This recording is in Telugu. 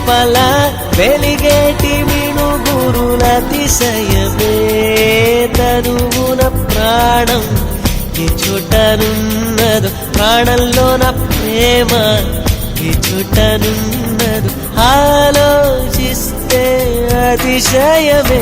లోపల వెలిగేటి మిణుగురుల అతిశయమే తనువున ప్రాణం ఈ చుట్టనున్నదు ప్రాణంలోన ప్రేమ ఈ చుట్టనున్నదు ఆలోచిస్తే అతిశయమే